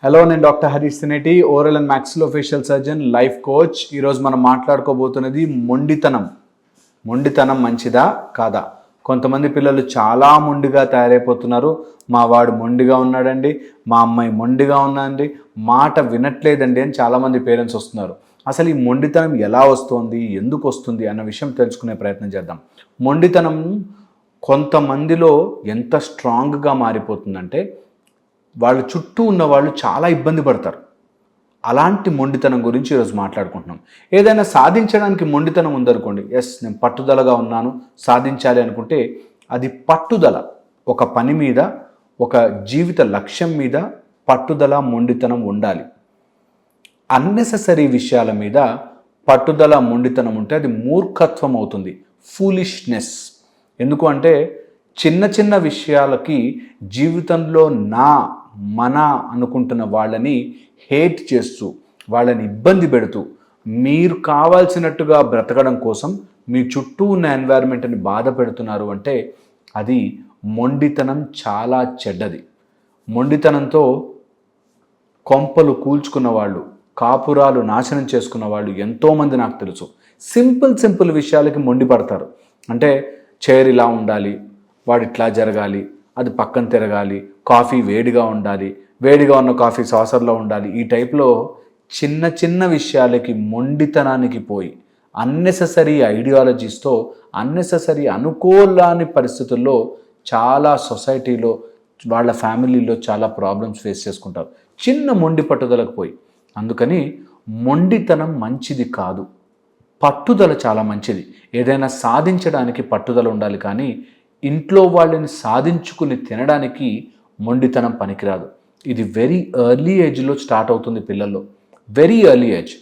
Hello, నేను doctor Harish Sineti, oral and maxillofacial surgeon, life coach. ఈరోజు మనం మాట్లాడుకోబోతున్నది మొండితనం. మొండితనం మంచిదా కాదా? కొంతమంది పిల్లలు చాలా మొండిగా తయారైపోతున్నారు. మా వాడు మొండిగా ఉన్నాడండి, మా అమ్మాయి మొండిగా ఉందండి, మాట వినట్లేదండి అని చాలామంది పేరెంట్స్ వస్తున్నారు. అసలు ఈ మొండితనం ఎలా వస్తుంది, ఎందుకు వస్తుంది అన్న విషయం తెలుసుకునే ప్రయత్నం చేద్దాం. మొండితనం కొంతమందిలో ఎంత స్ట్రాంగ్గా మారిపోతుందంటే వాళ్ళ చుట్టూ ఉన్న వాళ్ళు చాలా ఇబ్బంది పడతారు. అలాంటి మొండితనం గురించి ఈరోజు మాట్లాడుకుంటున్నాం. ఏదైనా సాధించడానికి మొండితనం ఉందనుకోండి, నేను పట్టుదలగా ఉన్నాను, సాధించాలి అనుకుంటే అది పట్టుదల. ఒక పని మీద, ఒక జీవిత లక్ష్యం మీద పట్టుదల, మొండితనం ఉండాలి. అన్నెసెసరీ విషయాల మీద పట్టుదల, మొండితనం ఉంటే అది మూర్ఖత్వం అవుతుంది, ఫూలిష్నెస్. ఎందుకు అంటే చిన్న చిన్న విషయాలకి జీవితంలో మన అనుకుంటున్న వాళ్ళని హేట్ చేస్తూ, వాళ్ళని ఇబ్బంది పెడుతూ, మీరు కావాల్సినట్టుగా బ్రతకడం కోసం మీ చుట్టూ ఉన్న ఎన్వైర్న్మెంట్ని బాధ పెడుతున్నారు అంటే అది మొండితనం, చాలా చెడ్డది. మొండితనంతో కొంపలు కూల్చుకున్న వాళ్ళు, కాపురాలు నాశనం చేసుకున్న వాళ్ళు ఎంతోమంది నాకు తెలుసు. సింపుల్ విషయాలకి మొండి పడతారు. అంటే చైర్ ఇలా ఉండాలి, వాడు ఇట్లా జరగాలి, అది పక్కన తిరగాలి, కాఫీ వేడిగా ఉండాలి, వేడిగా ఉన్న కాఫీ సాసర్లో ఉండాలి. ఈ టైప్లో చిన్న విషయాలకి మొండితనానికి పోయి అన్నెసెసరీ ఐడియాలజీస్తో, అన్నెసెసరీ అనుకూలని పరిస్థితుల్లో చాలా సొసైటీలో, వాళ్ళ ఫ్యామిలీలో చాలా ప్రాబ్లమ్స్ ఫేస్ చేసుకుంటారు చిన్న మొండి పట్టుదలకు పోయి. అందుకని మొండితనం మంచిది కాదు, పట్టుదల చాలా మంచిది. ఏదైనా సాధించడానికి పట్టుదల ఉండాలి, కానీ ఇంట్లో వాళ్ళని సాధించుకుని తినడానికి మొండితనం పనికిరాదు. ఇది వెరీ ఎర్లీ ఏజ్లో స్టార్ట్ అవుతుంది పిల్లల్లో, వెరీ ఎర్లీ ఏజ్.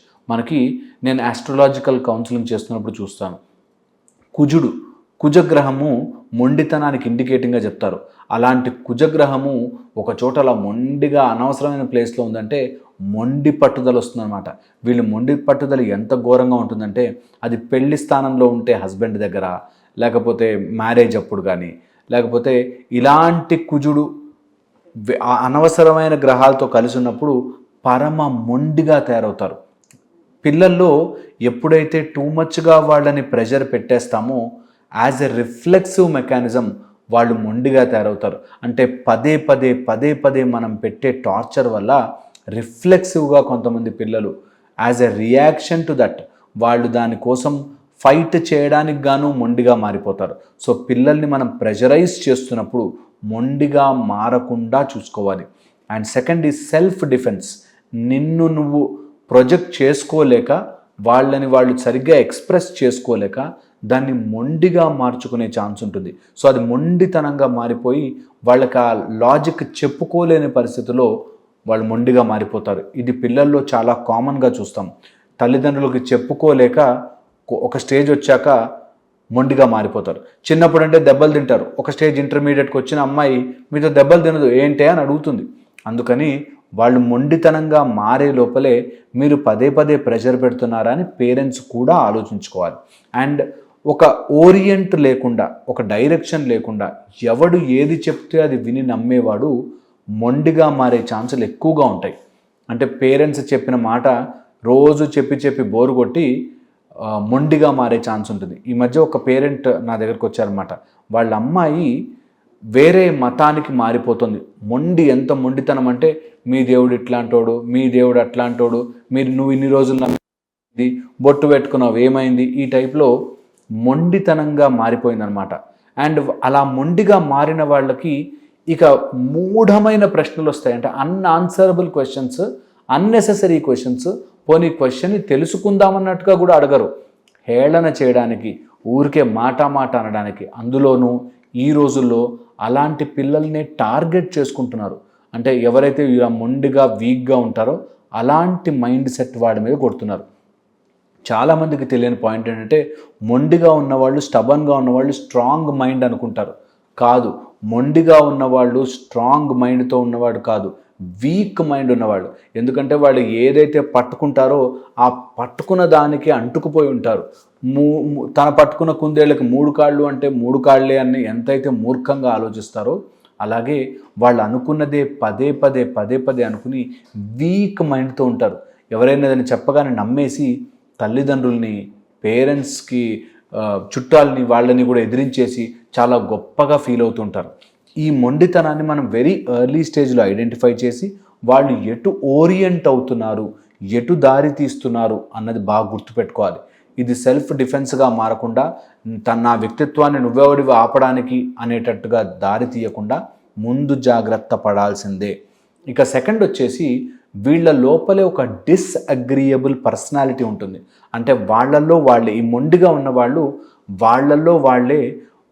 నేను ఆస్ట్రాలజికల్ కౌన్సిలింగ్ చేస్తున్నప్పుడు చూస్తాను, కుజగ్రహము మొండితనానికి ఇండికేటింగ్గా చెప్తారు. అలాంటి కుజగ్రహము ఒక చోట అలా మొండిగా అనవసరమైన ప్లేస్లో ఉందంటే మొండి పట్టుదల వస్తుందన్నమాట. వీళ్ళు మొండి పట్టుదల ఎంత ఘోరంగా ఉంటుందంటే అది పెళ్లి స్థానంలో ఉంటే హస్బెండ్ దగ్గర, లేకపోతే మ్యారేజ్ అప్పుడు కానీ, లేకపోతే ఇలాంటి కుజుడు అనవసరమైన గ్రహాలతో కలిసి ఉన్నప్పుడు పరమ మొండిగా తయారవుతారు. పిల్లల్లో ఎప్పుడైతే టూ మచ్గా వాళ్ళని ప్రెషర్ పెట్టేస్తామో యాజ్ ఎ రిఫ్లెక్సివ్ మెకానిజం వాళ్ళు మొండిగా తయారవుతారు. అంటే పదే మనం పెట్టే టార్చర్ వల్ల రిఫ్లెక్సివ్గా కొంతమంది పిల్లలు as a reaction to that వాళ్ళు దానికోసం ఫైట్ చేయడానికి గాను మొండిగా మారిపోతారు. సో పిల్లల్ని మనం ప్రెషరైజ్ చేస్తున్నప్పుడు మొండిగా మారకుండా చూసుకోవాలి. And second is self defence. నిన్ను నువ్వు ప్రొజెక్ట్ చేసుకోలేక, వాళ్ళు సరిగ్గా ఎక్స్ప్రెస్ చేసుకోలేక దాన్ని మొండిగా మార్చుకునే ఛాన్స్ ఉంటుంది. సో అది మొండితనంగా మారిపోయి వాళ్ళకి ఆ లాజిక్ చెప్పుకోలేని పరిస్థితిలో వాళ్ళు మొండిగా మారిపోతారు. ఇది పిల్లల్లో చాలా కామన్గా చూస్తాం. తల్లిదండ్రులకి చెప్పుకోలేక ఒక స్టేజ్ వచ్చాక మొండిగా మారిపోతారు. చిన్నప్పుడు అంటే దెబ్బలు తింటారు, ఒక స్టేజ్ ఇంటర్మీడియట్కి వచ్చిన అమ్మాయి మీతో దెబ్బలు తినదు, ఏంటే అని అడుగుతుంది. అందుకని వాళ్ళు మొండితనంగా మారే లోపలే మీరు పదే ప్రెషర్ పెడుతున్నారా అని పేరెంట్స్ కూడా ఆలోచించుకోవాలి. అండ్ ఒక ఓరియంట్ లేకుండా, ఒక డైరెక్షన్ లేకుండా ఎవడు ఏది చెప్తే అది విని నమ్మేవాడు మొండిగా మారే ఛాన్సులు ఎక్కువగా ఉంటాయి. అంటే పేరెంట్స్ చెప్పిన మాట రోజు చెప్పి బోరు కొట్టి మొండిగా మారే ఛాన్స్ ఉంటుంది. ఈ మధ్య ఒక పేరెంట్ నా దగ్గరకు వచ్చారనమాట. వాళ్ళ అమ్మాయి వేరే మతానికి మారిపోతుంది. ఎంత మొండితనం అంటే మీ దేవుడు ఇట్లాంటోడు, మీ దేవుడు అట్లాంటోడు, నువ్వు ఇన్ని రోజులు నమ్మింది, బొట్టు పెట్టుకున్నావు ఏమైంది, ఈ టైప్లో మొండితనంగా మారిపోయిందనమాట. అండ్ అలా మొండిగా మారిన వాళ్ళకి ఇక మూఢమైన ప్రశ్నలు వస్తాయి. అంటే అన్ఆన్సరబుల్ క్వశ్చన్స్, అన్నెసెసరీ క్వశ్చన్స్. పోనీ క్వశ్చన్ని తెలుసుకుందామన్నట్టుగా కూడా అడగరు, హేళన చేయడానికి, ఊరికే మాట అనడానికి. అందులోనూ ఈ రోజుల్లో అలాంటి పిల్లల్ని టార్గెట్ చేసుకుంటున్నారు. అంటే ఎవరైతే ఇలా మొండిగా, వీక్గా ఉంటారో అలాంటి మైండ్ సెట్ వాడి మీద కొడుతున్నారు. చాలామందికి తెలియని పాయింట్ ఏంటంటే మొండిగా ఉన్నవాళ్ళు, స్టబన్గా ఉన్నవాళ్ళు స్ట్రాంగ్ మైండ్ అనుకుంటారు. కాదు, మొండిగా ఉన్నవాళ్ళు స్ట్రాంగ్ మైండ్తో ఉన్నవాడు కాదు, వీక్ మైండ్ ఉన్నవాళ్ళు. ఎందుకంటే వాళ్ళు ఏదైతే పట్టుకుంటారో ఆ పట్టుకున్న దానికి అంటుకుపోయి ఉంటారు. తన పట్టుకున్న కుందేళ్ళకి 3 కాళ్ళు అంటే 3 కాళ్ళే అని ఎంతైతే మూర్ఖంగా ఆలోచిస్తారో అలాగే వాళ్ళు అనుకున్నదే పదే పదే పదే పదే అనుకుని వీక్ మైండ్తో ఉంటారు. ఎవరైనా ఏదైనా చెప్పగానే నమ్మేసి తల్లిదండ్రుల్ని, పేరెంట్స్కి, చుట్టాలని వాళ్ళని కూడా ఎదిరించేసి చాలా గొప్పగా ఫీల్ అవుతుంటారు. ఈ మొండితనాన్ని మనం వెరీ ఎర్లీ స్టేజ్లో ఐడెంటిఫై చేసి వాళ్ళు ఎటు ఓరియంట్ అవుతున్నారు, ఎటు దారి తీస్తున్నారు అన్నది బాగా గుర్తుపెట్టుకోవాలి. ఇది సెల్ఫ్ డిఫెన్స్గా మారకుండా నా వ్యక్తిత్వాన్ని నువ్వెవడివి ఆపడానికి అనేటట్టుగా దారి తీయకుండా ముందు జాగ్రత్త పడాల్సిందే. ఇక సెకండ్ వచ్చేసి వీళ్ళ లోపలే ఒక డిస్అగ్రియబుల్ పర్సనాలిటీ ఉంటుంది. అంటే వాళ్ళల్లో వాళ్ళే, ఈ మొండిగా ఉన్న వాళ్ళు వాళ్ళల్లో వాళ్ళే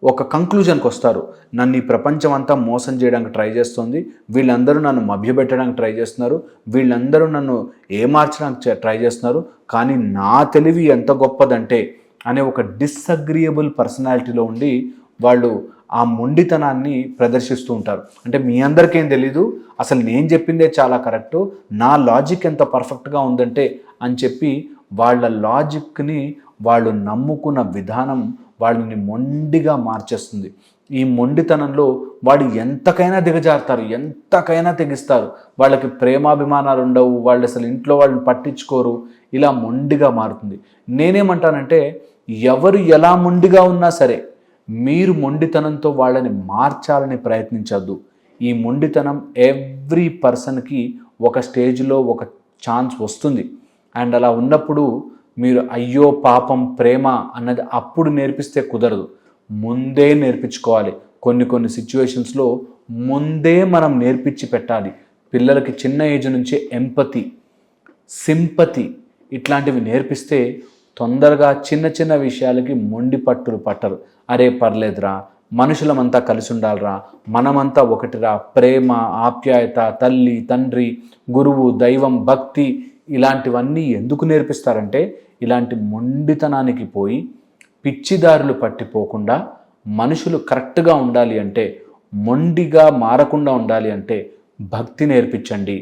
ఒక కంక్లూజన్కి వస్తారు. నన్ను ఈ ప్రపంచం అంతా మోసం చేయడానికి ట్రై చేస్తుంది, వీళ్ళందరూ నన్ను మభ్యపెట్టడానికి ట్రై చేస్తున్నారు, వీళ్ళందరూ నన్ను ఏమార్చడానికి ట్రై చేస్తున్నారు, కానీ నా తెలివి ఎంత గొప్పదంటే అనే ఒక డిస్అగ్రియబుల్ పర్సనాలిటీలో ఉండి వాళ్ళు ఆ మొండితనాన్ని ప్రదర్శిస్తూ ఉంటారు. అంటే మీ అందరికేం తెలీదు, అసలు నేను చెప్పిందే చాలా కరెక్టు, నా లాజిక్ ఎంత పర్ఫెక్ట్గా ఉందంటే అని చెప్పి వాళ్ళ లాజిక్ని వాళ్ళు నమ్ముకున్న విధానం వాళ్ళని మొండిగా మార్చేస్తుంది. ఈ మొండితనంలో వాడు ఎంతకైనా దిగజారుతారు, ఎంతకైనా తెగిస్తారు, వాళ్ళకి ప్రేమాభిమానాలు ఉండవు, వాళ్ళు అసలు ఇంట్లో వాళ్ళని పట్టించుకోరు, ఇలా మొండిగా మారుతుంది. నేనేమంటానంటే ఎవరు ఎలా మొండిగా ఉన్నా సరే మీరు మొండితనంతో వాళ్ళని మార్చాలని ప్రయత్నించద్దు. ఈ మొండితనం ఎవ్రీ పర్సన్కి ఒక స్టేజ్లో ఒక ఛాన్స్ వస్తుంది. అండ్ అలా ఉన్నప్పుడు మీరు అయ్యో పాపం ప్రేమ అన్నది అప్పుడు నేర్పిస్తే కుదరదు, ముందే నేర్పించుకోవాలి. కొన్ని సిచ్యువేషన్స్లో ముందే మనం నేర్పించి పెట్టాలి. పిల్లలకి చిన్న ఏజ్ నుంచే ఎంపతి, సింపతి ఇట్లాంటివి నేర్పిస్తే తొందరగా చిన్న విషయాలకి మొండి పట్టులు పట్టరు. అరే పర్లేదురా, మనుషులమంతా కలిసి ఉండాలిరా, మనమంతా ఒకటిరా, ప్రేమ, ఆప్యాయత, తల్లి, తండ్రి, గురువు, దైవం, భక్తి ఇలాంటివన్నీ ఎందుకు నేర్పిస్తారంటే ఇలాంటి మొండితనానికి పోయి పిచ్చిదారులు పట్టిపోకుండా మనుషులు కరెక్ట్గా ఉండాలి అంటే, మొండిగా మారకుండా ఉండాలి అంటే భక్తి నేర్పించండి,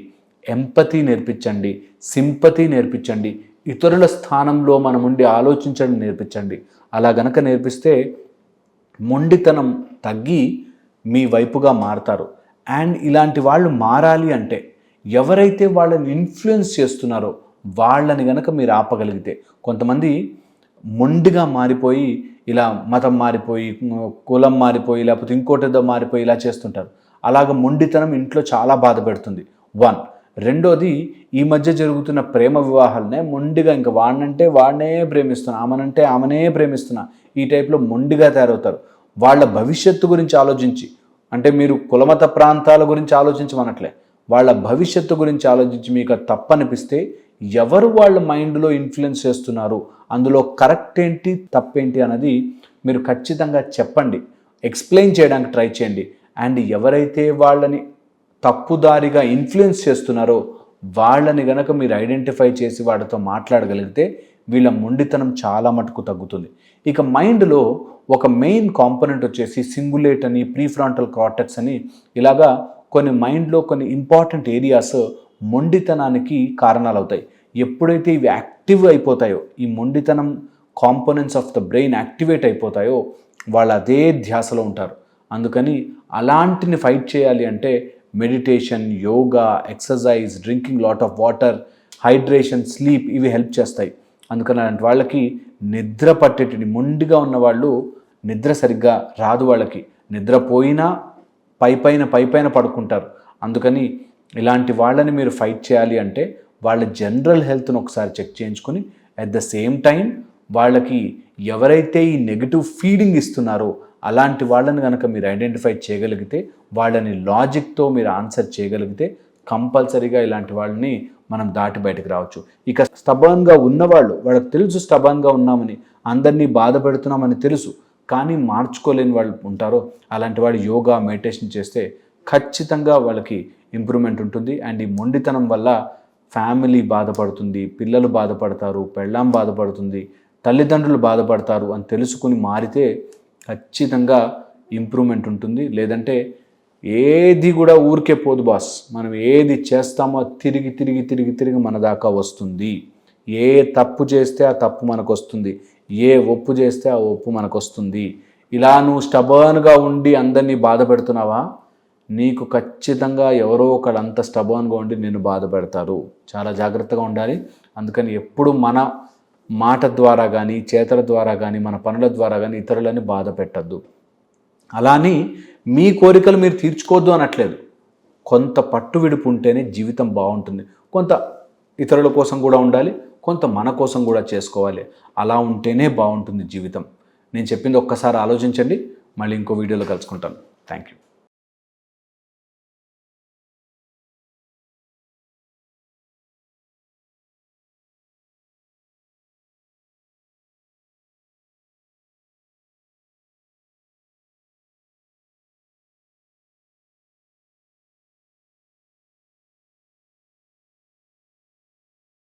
ఎంపతి నేర్పించండి, సింపతి నేర్పించండి, ఇతరుల స్థానంలో మనం ఉండి ఆలోచించడం నేర్పించండి. అలా గనక నేర్పిస్తే మొండితనం తగ్గి మీ వైపుగా మారతారు. అండ్ ఇలాంటి వాళ్ళు మారాలి అంటే ఎవరైతే వాళ్ళని ఇన్ఫ్లుయెన్స్ చేస్తున్నారో వాళ్ళని గనక మీరు ఆపగలిగితే, కొంతమంది మొండిగా మారిపోయి ఇలా మతం మారిపోయి, కులం మారిపోయి, లేకపోతే ఇంకోటిదో మారిపోయి ఇలా చేస్తుంటారు. అలాగ మొండితనం ఇంట్లో చాలా బాధ పెడుతుంది. 1. రెండోది, ఈ మధ్య జరుగుతున్న ప్రేమ వివాహాలనే మొండిగా ఇంకా వాడినంటే వాడినే ప్రేమిస్తున్నా, ఆమెనంటే ఆమెనే ప్రేమిస్తున్నా, ఈ టైప్లో మొండిగా తయారవుతారు. వాళ్ళ భవిష్యత్తు గురించి ఆలోచించి, అంటే మీరు కులమత ప్రాంతాల గురించి ఆలోచించమనట్లే, వాళ్ళ భవిష్యత్తు గురించి ఆలోచించి మీకు తప్పనిపిస్తే ఎవరు వాళ్ళ మైండ్లో ఇన్ఫ్లుయెన్స్ చేస్తున్నారు, అందులో కరెక్ట్ ఏంటి తప్పేంటి అన్నది మీరు ఖచ్చితంగా చెప్పండి, ఎక్స్ప్లెయిన్ చేయడానికి ట్రై చేయండి. అండ్ ఎవరైతే వాళ్ళని తప్పుదారిగా ఇన్ఫ్లుయెన్స్ చేస్తున్నారో వాళ్ళని గనక మీరు ఐడెంటిఫై చేసి వాడితో మాట్లాడగలిగితే వీళ్ళ మొండితనం చాలా మటుకు తగ్గుతుంది. ఇక మైండ్లో ఒక మెయిన్ కాంపోనెంట్ వచ్చేసి సింగులేట్ అని, ప్రీఫ్రాంటల్ కార్టెక్స్ అని, ఇలాగా కొన్ని మైండ్లో కొన్ని ఇంపార్టెంట్ ఏరియాస్ మొండితనానికి కారణాలు అవుతాయి. ఎప్పుడైతే ఇవి యాక్టివ్ అయిపోతాయో, ఈ మొండితనం components of the brain activate అయిపోతాయో వాళ్ళు అదే ధ్యాసలో ఉంటారు. అందుకని అలాంటిని ఫైట్ చేయాలి అంటే meditation, yoga, exercise, drinking lot of water, hydration, sleep ఇవి హెల్ప్ చేస్తాయి. అందుకని అలాంటి వాళ్ళకి నిద్ర పట్టేటి, మొండిగా ఉన్నవాళ్ళు నిద్ర సరిగ్గా రాదు, వాళ్ళకి నిద్రపోయినా పైపైన పడుకుంటారు. అందుకని ఇలాంటి వాళ్ళని మీరు ఫైట్ చేయాలి అంటే వాళ్ళ జనరల్ హెల్త్ను ఒకసారి చెక్ చేయించుకొని, అట్ ద సేమ్ టైం వాళ్ళకి ఎవరైతే ఈ నెగిటివ్ ఫీలింగ్ ఇస్తున్నారో అలాంటి వాళ్ళని కనుక మీరు ఐడెంటిఫై చేయగలిగితే, వాళ్ళని లాజిక్తో మీరు ఆన్సర్ చేయగలిగితే కంపల్సరీగా ఇలాంటి వాళ్ళని మనం దాటి బయటకు రావచ్చు. ఇక స్టబర్న్గా ఉన్నవాళ్ళు, వాళ్ళకి తెలుసు స్టబర్న్గా ఉన్నామని, అందరినీ బాధ పెడుతున్నామని తెలుసు, కానీ మార్చుకోలేని వాళ్ళు ఉంటారో అలాంటి వాళ్ళు యోగా, మెడిటేషన్ చేస్తే ఖచ్చితంగా వాళ్ళకి ఇంప్రూవ్మెంట్ ఉంటుంది. అండ్ ఈ మొండితనం వల్ల ఫ్యామిలీ బాధపడుతుంది, పిల్లలు బాధపడతారు, పెళ్ళాం బాధపడుతుంది, తల్లిదండ్రులు బాధపడతారు అని తెలుసుకుని మారితే ఖచ్చితంగా ఇంప్రూవ్మెంట్ ఉంటుంది. లేదంటే ఏది కూడా ఊరికే పోదు బాస్, మనం ఏది చేస్తామో తిరిగి మన దాకా వస్తుంది. ఏ తప్పు చేస్తే ఆ తప్పు మనకు వస్తుంది, ఏ ఒప్పు చేస్తే ఆ ఒప్పు మనకు వస్తుంది. ఇలా నువ్వు స్టబర్న్గా ఉండి అందరినీ బాధ పెడుతున్నావా, నీకు ఖచ్చితంగా ఎవరో ఒకడు అంత స్టబాన్గా ఉండి నిన్ను బాధ పెడతారు. చాలా జాగ్రత్తగా ఉండాలి. అందుకని ఎప్పుడు మన మాట ద్వారా కానీ, చేతల ద్వారా కానీ, మన పనుల ద్వారా కానీ ఇతరులని బాధ పెట్టద్దు. అలాని మీ కోరికలు మీరు తీర్చుకోవద్దు అనట్లేదు. కొంత పట్టు విడుపు ఉంటేనే జీవితం బాగుంటుంది. కొంత ఇతరుల కోసం కూడా ఉండాలి, కొంత మన కోసం కూడా చేసుకోవాలి. అలా ఉంటేనే బాగుంటుంది జీవితం. నేను చెప్పింది ఒక్కసారి ఆలోచించండి. మళ్ళీ ఇంకో వీడియోలో కలుసుకుంటాను. Thank you.